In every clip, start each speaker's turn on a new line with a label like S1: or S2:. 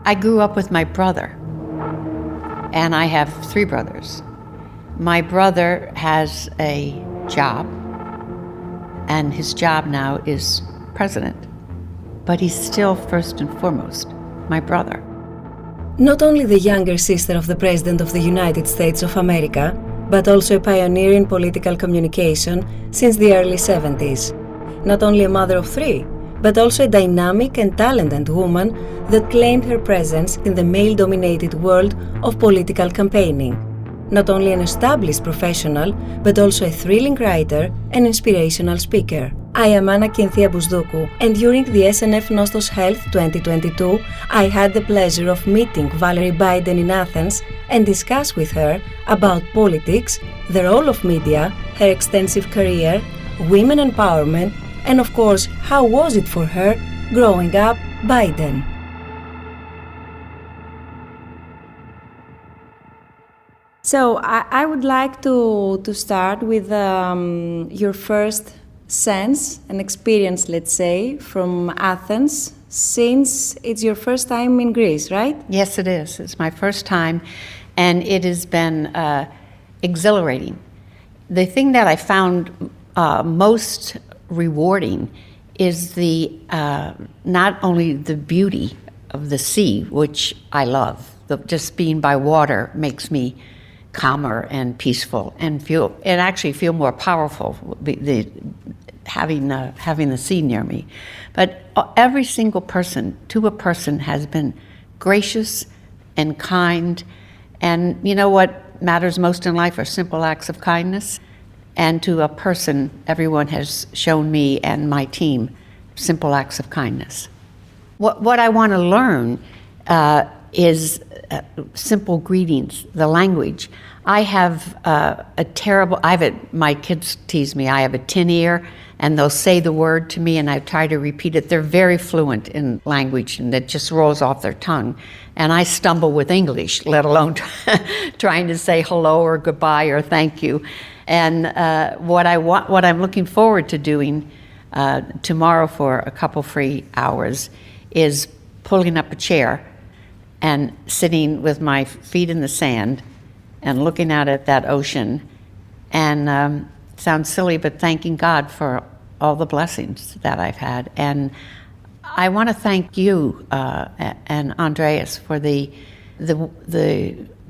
S1: I grew up with my brother, and I have 3 brothers. My brother has a job, and his job now is president, but he's still first and foremost my brother.
S2: Not only the younger sister of the President of the United States of America, but also a pioneer in political communication since the early 70s. Not only a mother of 3, but also a dynamic and talented woman that claimed her presence in the male-dominated world of political campaigning. Not only an established professional, but also a thrilling writer and inspirational speaker. I am Anna-Kynthia Bousdoukou, and during the SNF Nostos Health 2022, I had the pleasure of meeting Valerie Biden in Athens and discuss with her about politics, the role of media, her extensive career, women empowerment, and of course, how was it for her growing up Biden? So I would like to start with your first sense and experience, let's say, from Athens, since it's your first time in Greece, right?
S1: Yes, it is. It's my first time, and it has been exhilarating. The thing that I found most rewarding is the not only the beauty of the sea, which I love. Just being by water makes me calmer and peaceful, and actually feel more powerful. Having the sea near me, but every single person to a person has been gracious and kind, and you know what matters most in life are simple acts of kindness. And to a person, everyone has shown me and my team simple acts of kindness. What I want to learn is simple greetings, the language. I have my kids tease me, I have a tin ear, and they'll say the word to me and I try to repeat it. They're very fluent in language and it just rolls off their tongue. And I stumble with English, let alone trying to say hello or goodbye or thank you. And what I'm looking forward to doing tomorrow for a couple free hours is pulling up a chair and sitting with my feet in the sand and looking out at that ocean and sounds silly, but thanking God for all the blessings that I've had. And I want to thank you and Andreas for the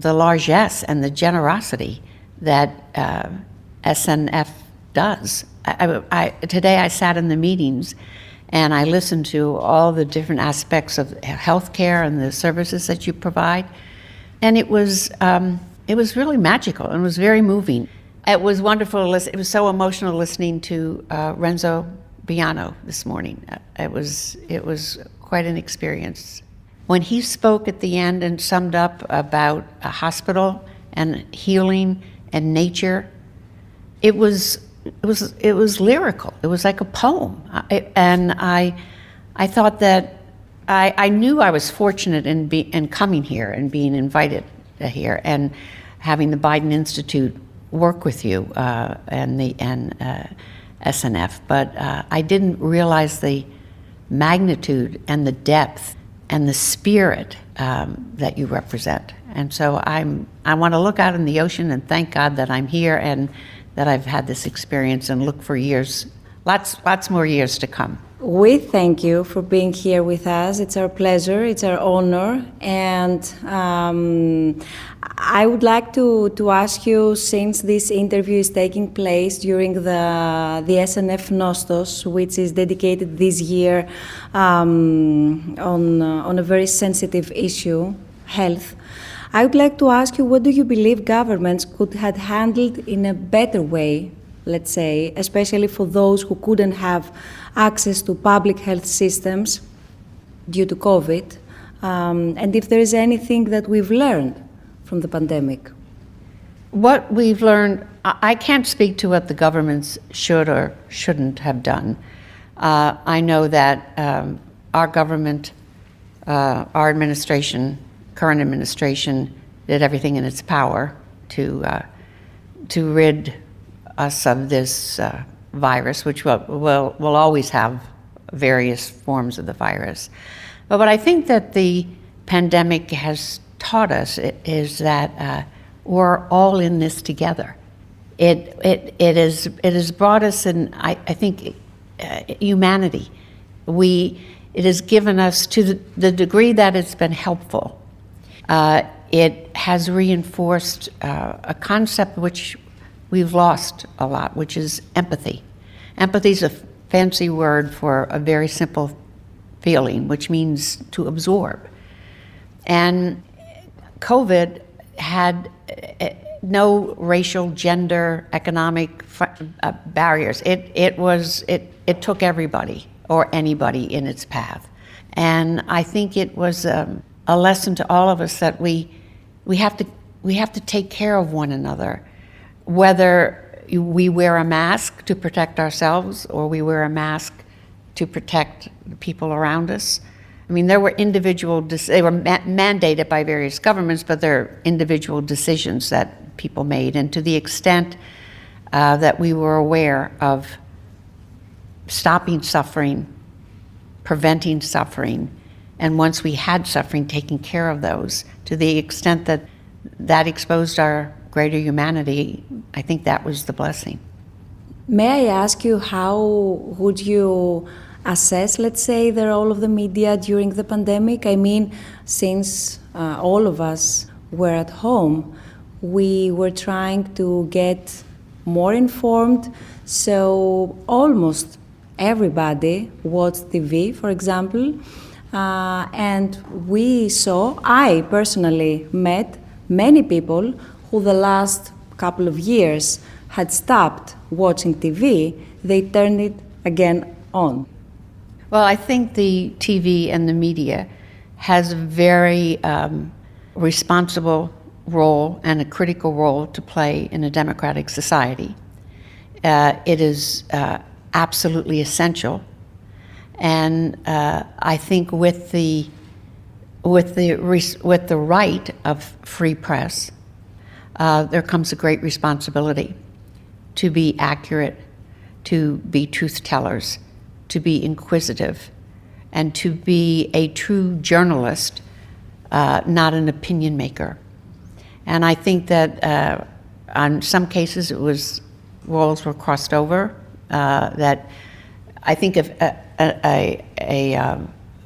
S1: largesse and the generosity that SNF does. Today I sat in the meetings and I listened to all the different aspects of healthcare and the services that you provide, and it was really magical and it was very moving. It was wonderful to listen. It was so emotional listening to Renzo Biano this morning. It was quite an experience. When he spoke at the end and summed up about a hospital and healing and nature, it was lyrical. It was like a poem. I thought that I knew I was fortunate in coming here and being invited here and having the Biden Institute work with you and SNF, but I didn't realize the magnitude and the depth and the spirit that you represent. And so I want to look out in the ocean and thank God that I'm here and that I've had this experience and look for years, lots more years to come.
S2: We thank you for being here with us. It's our pleasure, it's our honor, and I would like to ask you, since this interview is taking place during the SNF Nostos, which is dedicated this year on a very sensitive issue, health, I would like to ask you, what do you believe governments could have handled in a better way, let's say, especially for those who couldn't have access to public health systems due to COVID, and if there is anything that we've learned from the pandemic?
S1: What we've learned, I can't speak to what the governments should or shouldn't have done. I know that our government, our administration, current administration, did everything in its power to rid us of this virus, which will always have various forms of the virus. But I think that the pandemic has taught us is that we're all in this together. It has brought us in, I think, humanity. It has given us, to the degree that it's been helpful, it has reinforced a concept which we've lost a lot, which is empathy. Empathy is a fancy word for a very simple feeling, which means to absorb. And COVID had no racial, gender, economic barriers. It took everybody or anybody in its path. And I think it was a lesson to all of us that we have to take care of one another, whether we wear a mask to protect ourselves or we wear a mask to protect the people around us. I mean, there were they were mandated by various governments, but they're individual decisions that people made. And to the extent that we were aware of stopping suffering, preventing suffering, and once we had suffering, taking care of those, to the extent that that exposed our greater humanity, I think that was the blessing.
S2: May I ask you, how would you assess, let's say, the role of the media during the pandemic? I mean, since all of us were at home, we were trying to get more informed, so almost everybody watched TV, for example, and I personally met many people who the last couple of years had stopped watching TV, they turned it again on.
S1: Well, I think the TV and the media has a very responsible role and a critical role to play in a democratic society. It is absolutely essential, and I think with the right of free press, there comes a great responsibility to be accurate, to be truth tellers, to be inquisitive, and to be a true journalist, not an opinion maker. And I think that on some cases roles were crossed over, that I think if a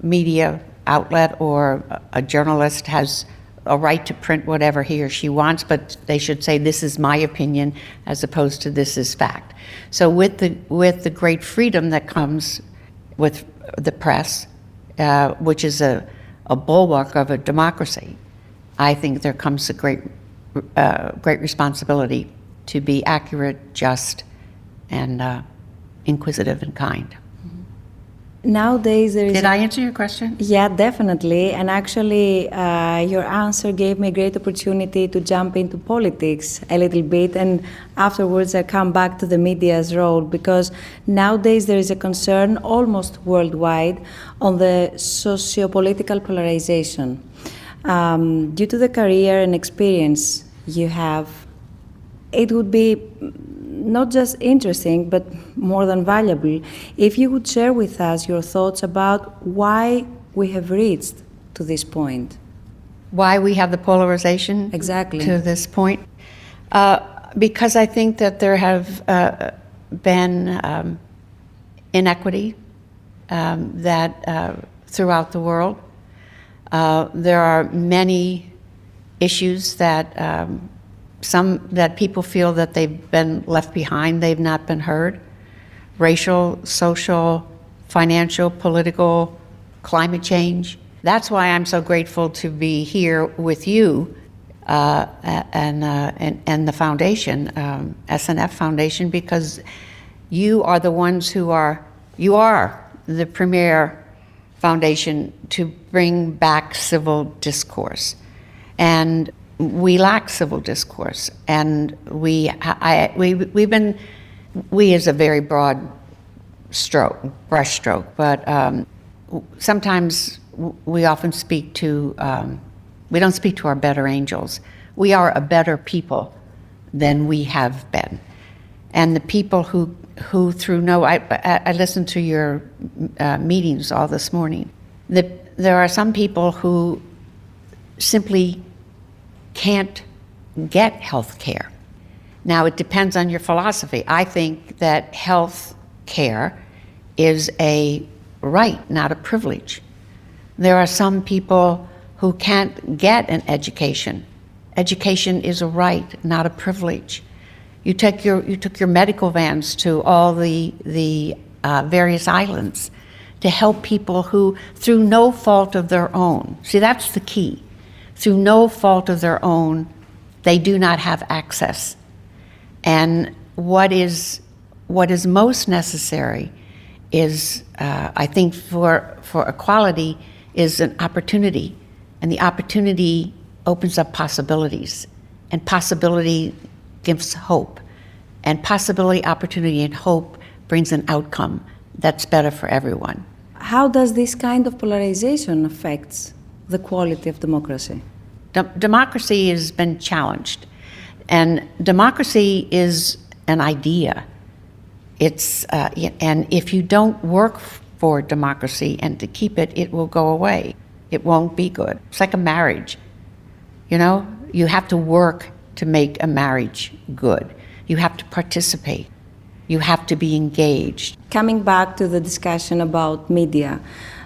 S1: media outlet or a journalist has a right to print whatever he or she wants, but they should say, this is my opinion, as opposed to this is fact. So with the great freedom that comes with the press, which is a bulwark of a democracy, I think there comes a great responsibility to be accurate, just, and inquisitive and kind.
S2: Nowadays there is...
S1: Did I answer your question?
S2: Yeah, definitely. And actually, your answer gave me a great opportunity to jump into politics a little bit, and afterwards I come back to the media's role, because nowadays there is a concern almost worldwide on the socio-political polarization. Due to the career and experience you have, it would be not just interesting, but more than valuable, if you would share with us your thoughts about why we have reached to this point.
S1: Why we have the polarization
S2: exactly
S1: to this point? Because I think that there have been inequity that throughout the world. There are many issues that some that people feel that they've been left behind, they've not been heard. Racial, social, financial, political, climate change. That's why I'm so grateful to be here with you and the foundation, SNF Foundation, because you are the ones you are the premier foundation to bring back civil discourse. And we lack civil discourse, and we is a very broad brush stroke, but sometimes we often speak to, we don't speak to our better angels. We are a better people than we have been. And the people who I listened to your meetings all this morning. There are some people who simply can't get health care. Now, it depends on your philosophy. I think that health care is a right, not a privilege. There are some people who can't get an education. Education is a right, not a privilege. You took your medical vans to all the various islands to help people who, through no fault of their own, see, that's the key. Through no fault of their own, they do not have access. And what is most necessary is, I think, for equality is an opportunity, and the opportunity opens up possibilities, and possibility gives hope, and possibility, opportunity, and hope brings an outcome that's better for everyone.
S2: How does this kind of polarization affect the quality of democracy?
S1: Democracy has been challenged, and democracy is an idea. It's and if you don't work for democracy and to keep it, it will go away. It won't be good. It's like a marriage. You know, you have to work to make a marriage good. You have to participate. You have to be engaged.
S2: Coming back to the discussion about media,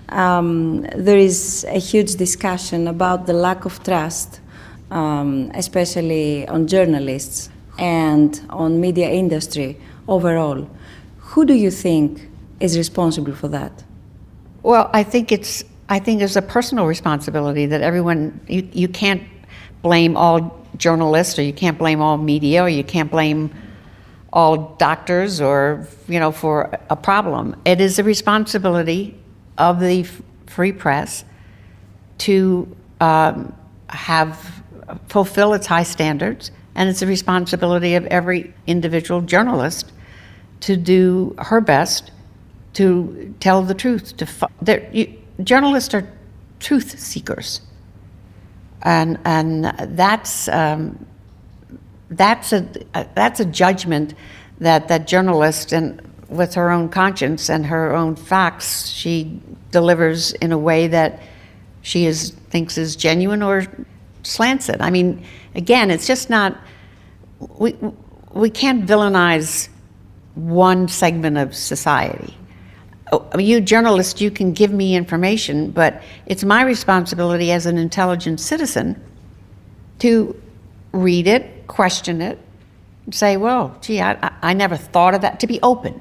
S2: there is a huge discussion about the lack of trust, especially on journalists and on media industry overall. Who do you think is responsible for that?
S1: Well, I think it's a personal responsibility that everyone, you can't blame all journalists, or you can't blame all media, or you can't blame all doctors, or, for a problem. It is a responsibility of the free press to fulfill its high standards, and it's a responsibility of every individual journalist to do her best to tell the truth. Journalists are truth seekers, and that's a judgment that journalist, and with her own conscience and her own facts, she delivers in a way that she thinks is genuine or slants it. I mean, again, it's just not. We can't villainize one segment of society. You journalists, you can give me information, but it's my responsibility as an intelligent citizen to read it, question it, and say, well, gee, I never thought of that, to be open.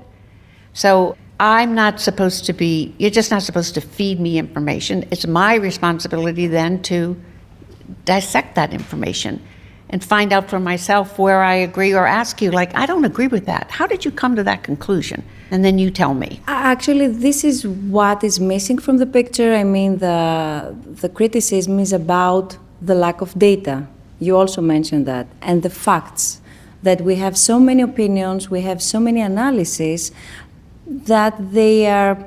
S1: So you're just not supposed to feed me information. It's my responsibility then to dissect that information and find out for myself where I agree, or ask you, I don't agree with that. How did you come to that conclusion? And then you tell me.
S2: Actually, this is what is missing from the picture. I mean, the criticism is about the lack of data. You also mentioned that. And the facts, that we have so many opinions, we have so many analyses, that they are,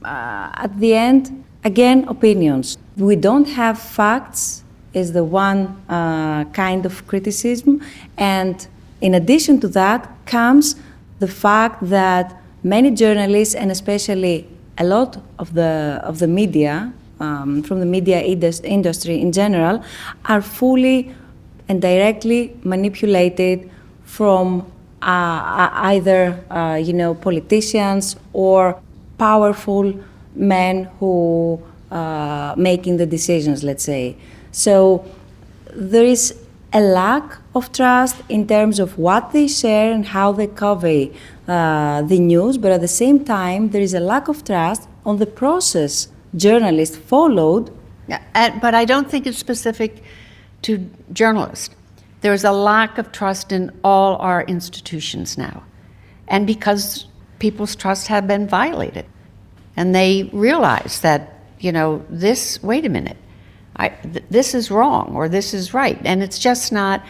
S2: at the end, again, opinions. We don't have facts is the one kind of criticism. And in addition to that comes the fact that many journalists, and especially a lot of the media, from the media industry in general, are fully and directly manipulated from either politicians or powerful men who making the decisions, let's say. So there is a lack of trust in terms of what they share and how they cover the news, but at the same time, there is a lack of trust on the process journalists followed.
S1: But I don't think it's specific to journalists. There is a lack of trust in all our institutions now, and because people's trust have been violated, and they realize that, wait a minute, this is wrong or this is right, and it's just not.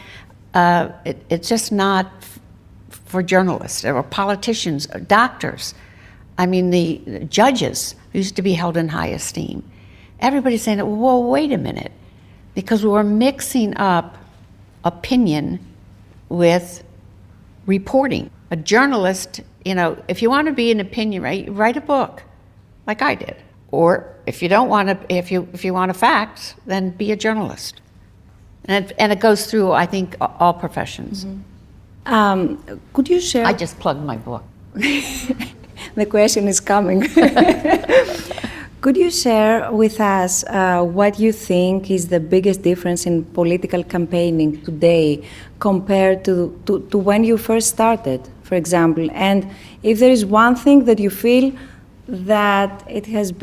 S1: It's just not for journalists or politicians, or doctors. I mean, the judges used to be held in high esteem. Everybody's saying, "Well, wait a minute," because we're mixing up opinion with reporting. A journalist, if you want to be an opinion, write a book, like I did. Or if you don't want to, if you want a fact, then be a journalist. And it goes through, I think, all professions.
S2: Could you share?
S1: I just plugged my book.
S2: The question is coming. Could you share with us what you think is the biggest difference in political campaigning today compared to when you first started, for example? And if there is one thing that you feel that it has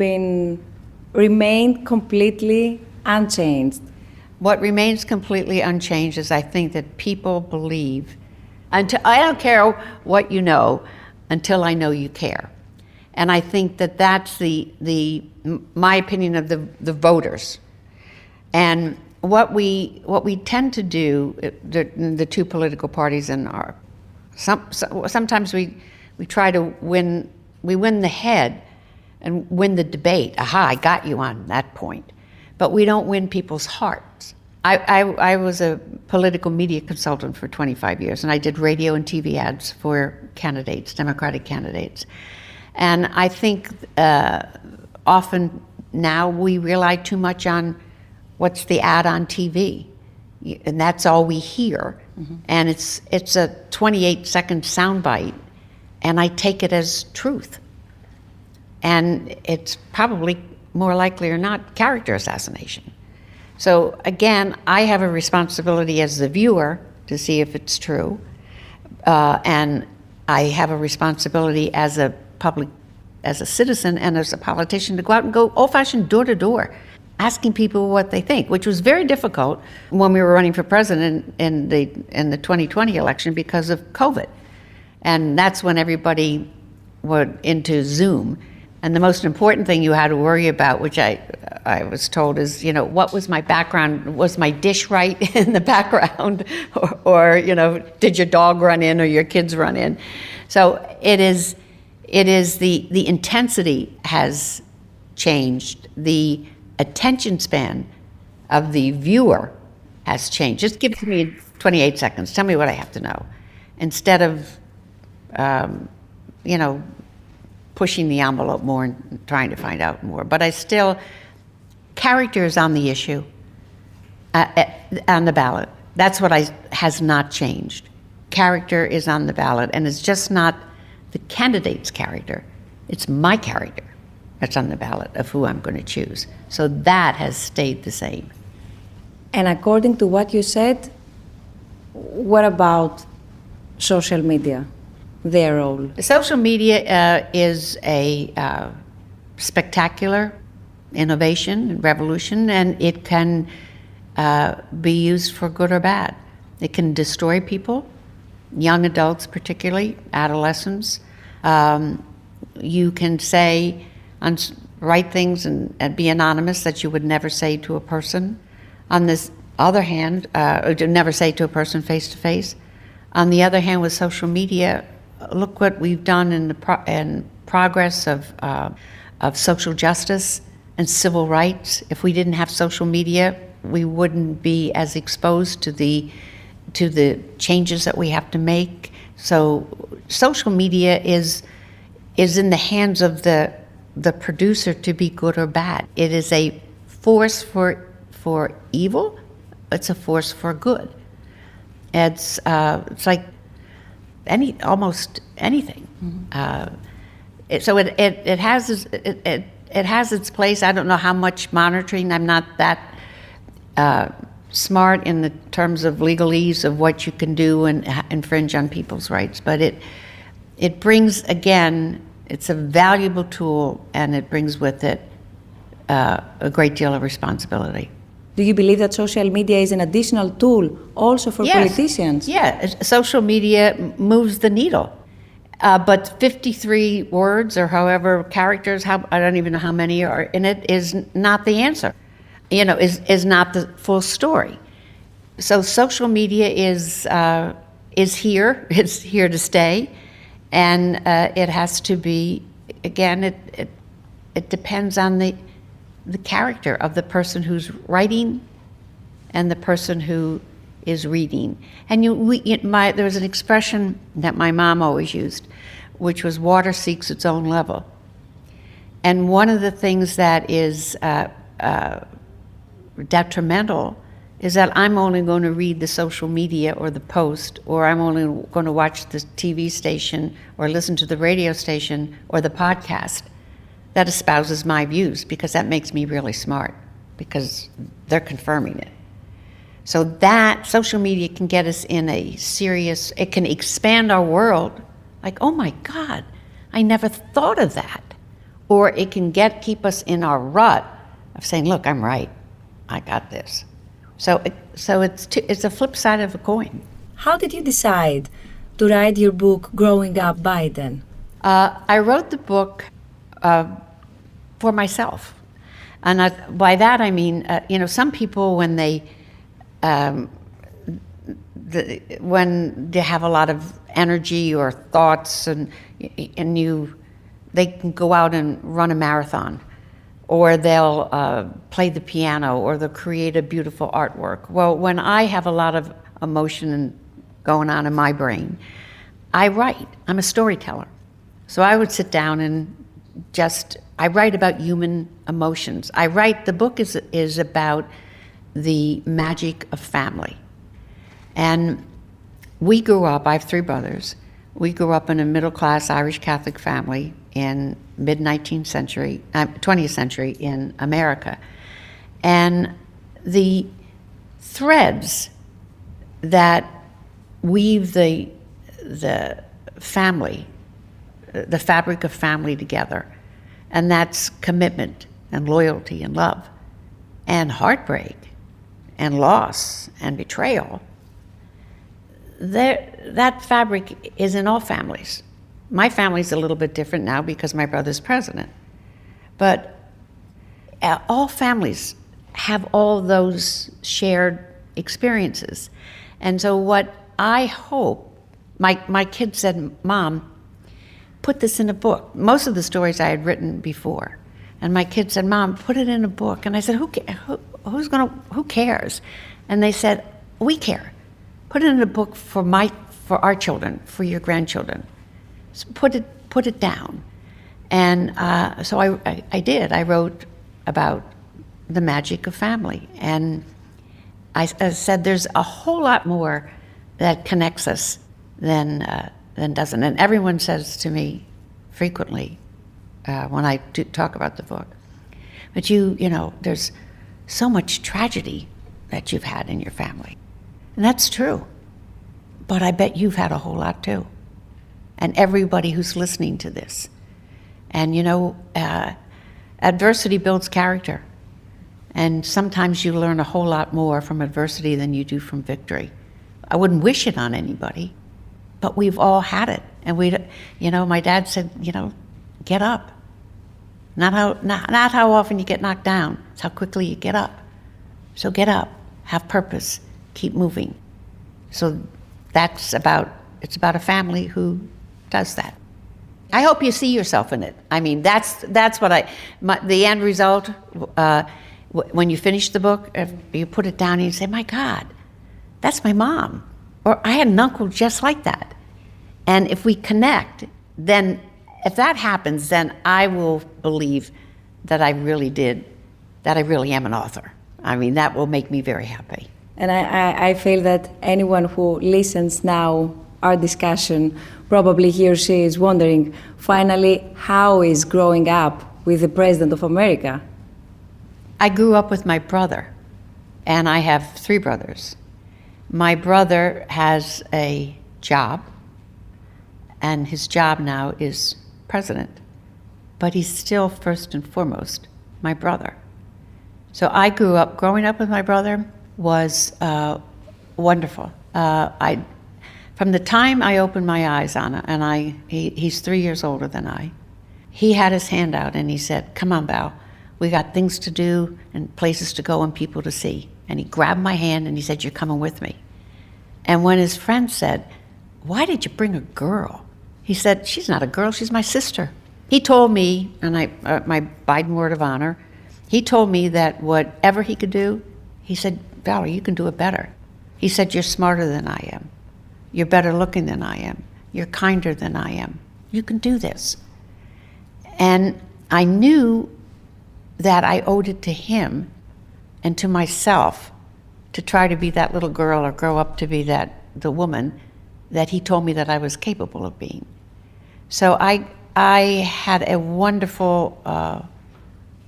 S2: remained completely unchanged?
S1: What remains completely unchanged is I think that people believe, until I don't care what you know until I know you care. And I think that that's my opinion of the voters. And what we tend to do, the two political parties in our, sometimes we try to win the head and win the debate. Aha, I got you on that point. But we don't win people's hearts. I was a political media consultant for 25 years, and I did radio and TV ads for candidates, Democratic candidates. And I think often now we rely too much on what's the ad on TV, and that's all we hear. Mm-hmm. And it's a 28-second soundbite, and I take it as truth. And it's probably more likely or not character assassination. So again, I have a responsibility as the viewer to see if it's true, and I have a responsibility as a citizen and as a politician to go out and go old-fashioned door-to-door, asking people what they think, which was very difficult when we were running for president in the 2020 election because of COVID. And that's when everybody went into Zoom. And the most important thing you had to worry about, which I was told, is, what was my background? Was my dish right in the background? or did your dog run in or your kids run in? So it is the intensity has changed. The attention span of the viewer has changed. Just give it to me in 28 seconds. Tell me what I have to know. Instead of, pushing the envelope more and trying to find out more. But character is on the issue, on the ballot. That's what has not changed. Character is on the ballot, and it's just not the candidate's character. It's my character that's on the ballot of who I'm going to choose. So that has stayed the same.
S2: And according to what you said, what about social media, their role?
S1: Social media is a spectacular innovation and revolution, and it can be used for good or bad. It can destroy people, young adults particularly, adolescents. You can write things and be anonymous that you would never say to a person. On this other hand, never say to a person face to face. On the other hand, with social media, look what we've done in progress of social justice and civil rights. If we didn't have social media, we wouldn't be as exposed to the changes that we have to make. So social media is in the hands of the producer to be good or bad. It is a force for evil. It's a force for good. It's like almost anything. Mm-hmm. So it has its place. I don't know how much monitoring. I'm not that smart in the terms of legalese of what you can do and infringe on people's rights, but it brings, again, it's a valuable tool, and it brings with it a great deal of responsibility.
S2: Do you believe that social media is an additional tool also for politicians?
S1: Yeah, social media moves the needle. But 53 words or however characters, I don't even know how many are in it, is not the answer. Is not the full story. So social media is here. It's here to stay, and it has to be. Again, it depends on the character of the person who's writing and the person who is reading. And there was an expression that my mom always used, which was "water seeks its own level." And one of the things that is detrimental is that I'm only going to read the social media or the post, or I'm only going to watch the TV station or listen to the radio station or the podcast that espouses my views, because that makes me really smart, because they're confirming it. So that social media can get us in a serious, it can expand our world, like, oh my God, I never thought of that. Or it can keep us in our rut of saying, look, I'm right, I got this. So it's a flip side of a coin.
S2: How did you decide to write your book, Growing Up Biden?
S1: I wrote the book for myself. And by that I mean, some people when they have a lot of energy or thoughts and they can go out and run a marathon, or they'll play the piano, or they'll create a beautiful artwork. Well, when I have a lot of emotion going on in my brain, I write. I'm a storyteller. So I would sit down and I write about human emotions. The book is about the magic of family. And we grew up, I have 3 brothers, we grew up in a middle-class Irish Catholic family in mid-19th century, 20th century in America. And the threads that weave the family, the fabric of family together, and that's commitment and loyalty and love and heartbreak and loss and betrayal. That fabric is in all families. My family's a little bit different now because my brother's president. But all families have all those shared experiences. And so what I hope, my kid said, Mom, put this in a book. Most of the stories I had written before. And my kid said, Mom, put it in a book. And I said, who cares? And they said, we care. Put it in a book for our children, for your grandchildren. So put it down. And so I did. I wrote about the magic of family. And I said there's a whole lot more that connects us than doesn't. And everyone says to me frequently when I talk about the book, but you know, there's so much tragedy that you've had in your family. And that's true. But I bet you've had a whole lot too. And everybody who's listening to this. And adversity builds character. And sometimes you learn a whole lot more from adversity than you do from victory. I wouldn't wish it on anybody, but we've all had it. And my dad said, get up. Not how often you get knocked down, it's how quickly you get up. So get up, have purpose, keep moving. So it's about a family who does that. I hope you see yourself in it. I mean, that's what the end result, when you finish the book, if you put it down and you say, my God, that's my mom. Or I had an uncle just like that. And if we connect, then if that happens, then I will believe that I really am an author. I mean, that will make me very happy.
S2: And I feel that anyone who listens now, our discussion, probably he or she is wondering, finally, how is growing up with the President of America?
S1: I grew up with my brother, and I have 3 brothers. My brother has a job, and his job now is president, but he's still first and foremost my brother. So growing up with my brother was wonderful. From the time I opened my eyes, Anna, and he's 3 years older than I, he had his hand out and he said, come on, Val, we got things to do and places to go and people to see. And he grabbed my hand and he said, you're coming with me. And when his friend said, why did you bring a girl? He said, she's not a girl, she's my sister. He told me, and my Biden word of honor, he told me that whatever he could do, he said, Valerie, you can do it better. He said, you're smarter than I am. You're better looking than I am. You're kinder than I am. You can do this. And I knew that I owed it to him and to myself to try to be that little girl or grow up to be the woman that he told me that I was capable of being. So I had a wonderful,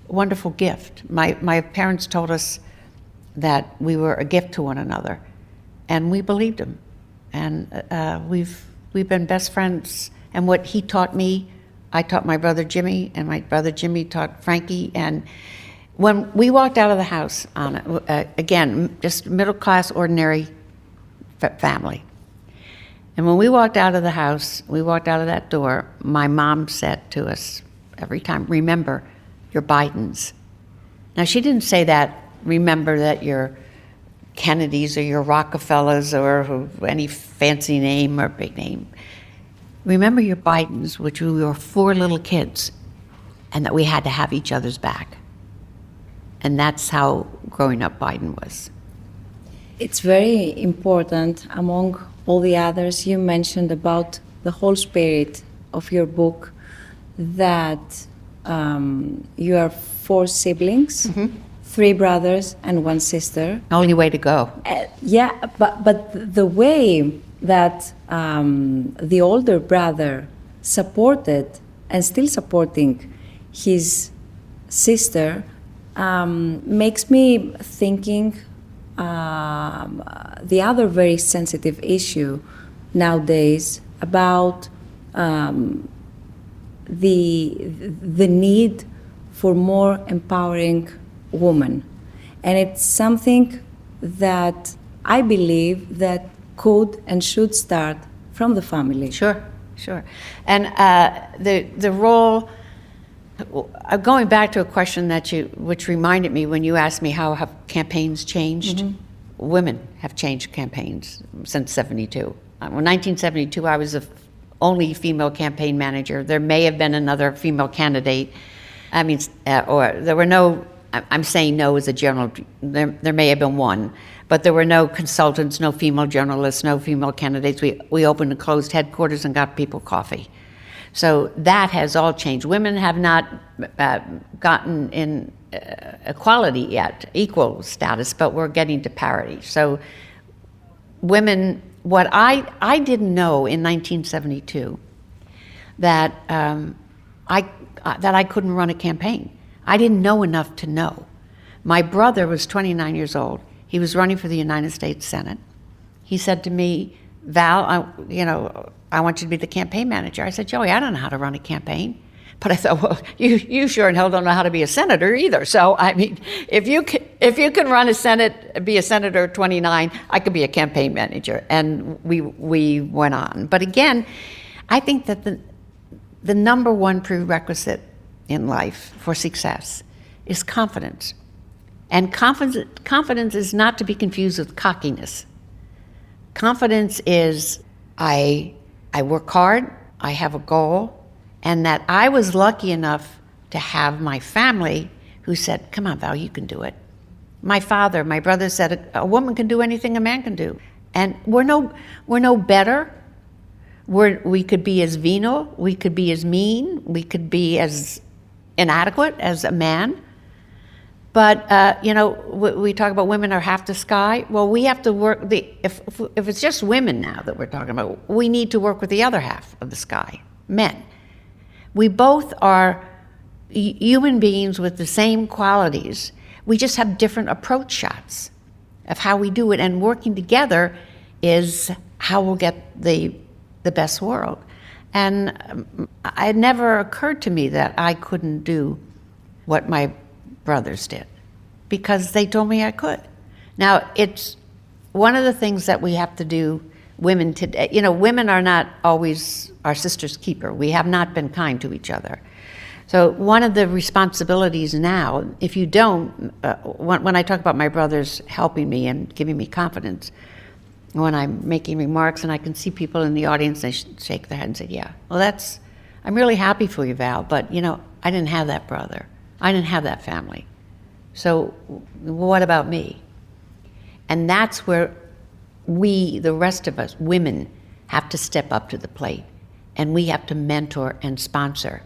S1: wonderful gift. My parents told us that we were a gift to one another, and we believed him. And we've been best friends. And what he taught me, I taught my brother Jimmy, and my brother Jimmy taught Frankie. And when we walked out of the house, Anna, again, just middle-class, ordinary family. And when we walked out of the house, we walked out of that door, my mom said to us every time, remember, you're Bidens. Now, she didn't say that, remember that you're Kennedys or your Rockefellers or any fancy name or big name. Remember your Bidens, which we were 4 little kids, and that we had to have each other's back. And that's how growing up Biden was.
S2: It's very important, among all the others you mentioned about the whole spirit of your book, that you are 4 siblings, 3 brothers and 1 sister.
S1: Only way to go.
S2: Yeah, but the way that the older brother supported and still supporting his sister makes me thinking the other very sensitive issue nowadays about the need for more empowering women. And it's something that I believe that could and should start from the family.
S1: Sure. And the role, going back to a question which reminded me when you asked me how have campaigns changed. Women have changed campaigns since 72. In 1972, I was the only female campaign manager. There may have been another female candidate. Or there were no, I'm saying no as a general, there may have been one, but there were no consultants, no female journalists, no female candidates. We opened and closed headquarters and got people coffee. So that has all changed. Women have not gotten in equality yet, equal status, but we're getting to parity. So women, what I didn't know in 1972, that I couldn't run a campaign. I didn't know enough to know. My brother was 29 years old. He was running for the United States Senate. He said to me, Val, I want you to be the campaign manager. I said, Joey, I don't know how to run a campaign. But I thought, well, you sure in hell don't know how to be a senator either. So, I mean, if you can run a Senate, be a senator at 29, I could be a campaign manager. And we went on. But again, I think that the number one prerequisite in life for success is confidence. And confidence is not to be confused with cockiness. Confidence is I work hard, I have a goal, and that I was lucky enough to have my family who said, come on, Val, you can do it. My father, my brother said, a woman can do anything a man can do. And we're no better. We could be as venal, we could be as mean, we could be as inadequate as a man. But, we talk about women are half the sky. Well, we have to work, if it's just women now that we're talking about, we need to work with the other half of the sky, men. We both are human beings with the same qualities. We just have different approach shots of how we do it. And working together is how we'll get the best world. And it never occurred to me that I couldn't do what my brothers did, because they told me I could. Now, it's one of the things that we have to do, women today. Women are not always our sister's keeper. We have not been kind to each other. So one of the responsibilities now, if you don't, when I talk about my brothers helping me and giving me confidence, when I'm making remarks and I can see people in the audience, they shake their head and say, yeah, well, I'm really happy for you, Val, but I didn't have that brother. I didn't have that family. So what about me? And that's where we, the rest of us, women, have to step up to the plate. And we have to mentor and sponsor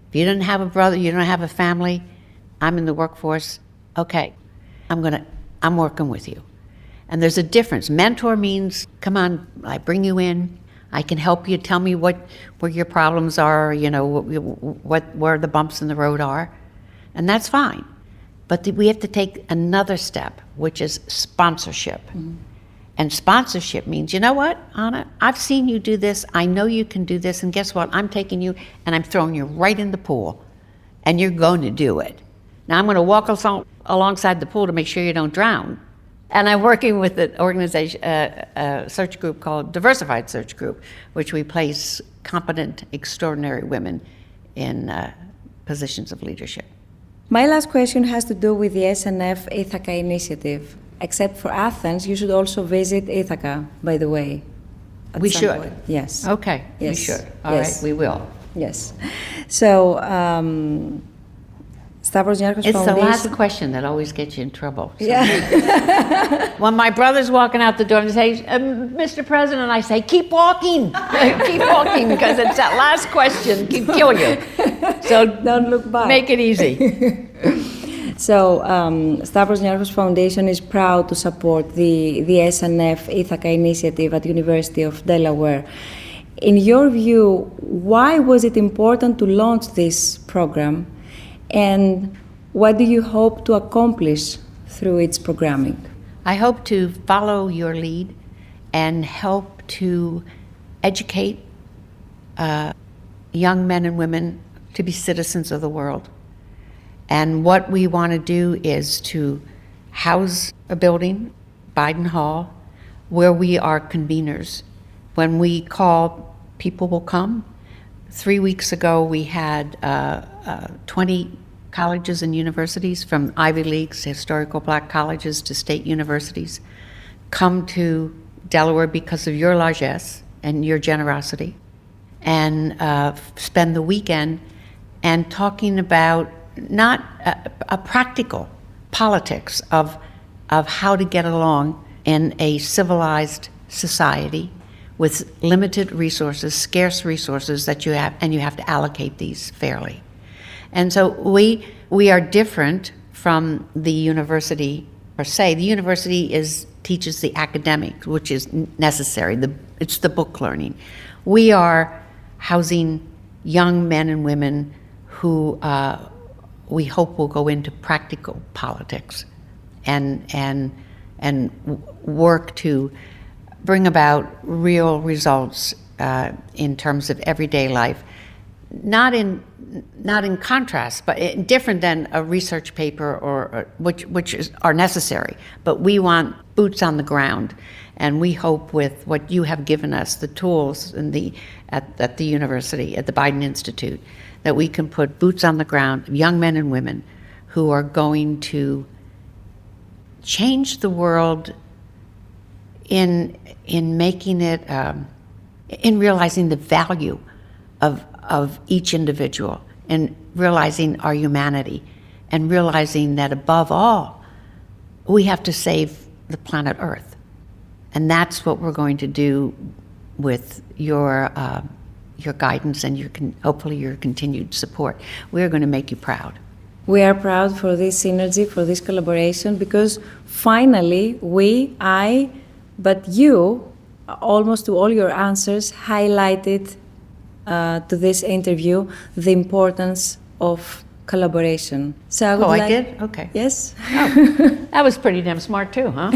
S1: If you don't have a brother, you don't have a family, I'm in the workforce, okay, I'm working with you. And there's a difference. Mentor means, come on, I bring you in, I can help you, tell me where your problems are, where the bumps in the road are, and that's fine. But we have to take another step, which is sponsorship. Mm-hmm. And sponsorship means, you know what, Anna, I've seen you do this, I know you can do this, and guess what, I'm taking you and I'm throwing you right in the pool, and you're going to do it. Now I'm going to walk alongside the pool to make sure you don't drown. And I'm working with an organization, a search group called Diversified Search Group, which we place competent, extraordinary women in positions of leadership.
S2: My last question has to do with the SNF Ithaca initiative. Except for Athens, you should also visit Ithaca, by the way.
S1: We should.
S2: Point. Yes.
S1: Okay, yes. We should. All right, we will.
S2: Yes. So, Stavros Niarchos
S1: It's
S2: Foundation.
S1: the last question that always gets you in trouble. So
S2: yeah.
S1: When my brother's walking out the door and say, Mr. President, I say, keep walking. Keep walking, because it's that last question can kill you. So
S2: don't look back.
S1: Make it easy.
S2: So, Stavros Niarchos Foundation is proud to support the SNF Ithaca initiative at University of Delaware. In your view, why was it important to launch this program, and what do you hope to accomplish through its programming?
S1: I hope to follow your lead and help to educate young men and women to be citizens of the world. And what we want to do is to house a building, Biden Hall, where we are conveners. When we call, people will come. 3 weeks ago, we had 20 colleges and universities, from Ivy Leagues, historical black colleges, to state universities, come to Delaware because of your largesse and your generosity, and spend the weekend and talking about not a practical politics of how to get along in a civilized society with limited resources, scarce resources that you have, and you have to allocate these fairly. And so we are different from the university per se. The university teaches the academic, which is necessary. It's the book learning. We are housing young men and women who we hope will go into practical politics and work to bring about real results in terms of everyday life, not in contrast, but different than a research paper or which are necessary. But we want boots on the ground, and we hope with what you have given us, the tools at the university, at the Biden Institute, that we can put boots on the ground of young men and women who are going to change the world in making it, in realizing the value of each individual, and realizing our humanity, and realizing that above all, we have to save the planet Earth. And that's what we're going to do with your guidance and hopefully your continued support. We're going to make you proud.
S2: We are proud for this synergy, for this collaboration, because finally but you, almost to all your answers, highlighted to this interview the importance of collaboration. So
S1: I did? Okay.
S2: Yes?
S1: Oh, that was pretty damn smart too, huh?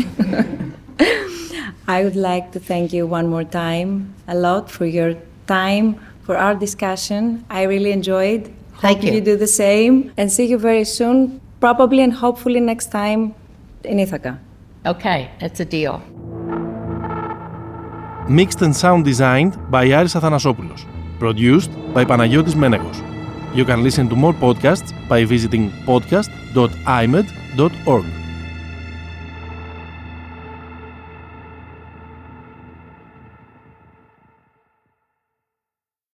S2: I would like to thank you one more time a lot for your time, for our discussion. I really enjoyed.
S1: Thank you.
S2: You do the same, and see you very soon, probably and hopefully next time in Ithaca.
S1: Okay, that's a deal.
S3: Mixed and sound designed by Aris Athanasopoulos. Produced by Panagiotis Menegos. You can listen to more podcasts by visiting podcast.imed.org.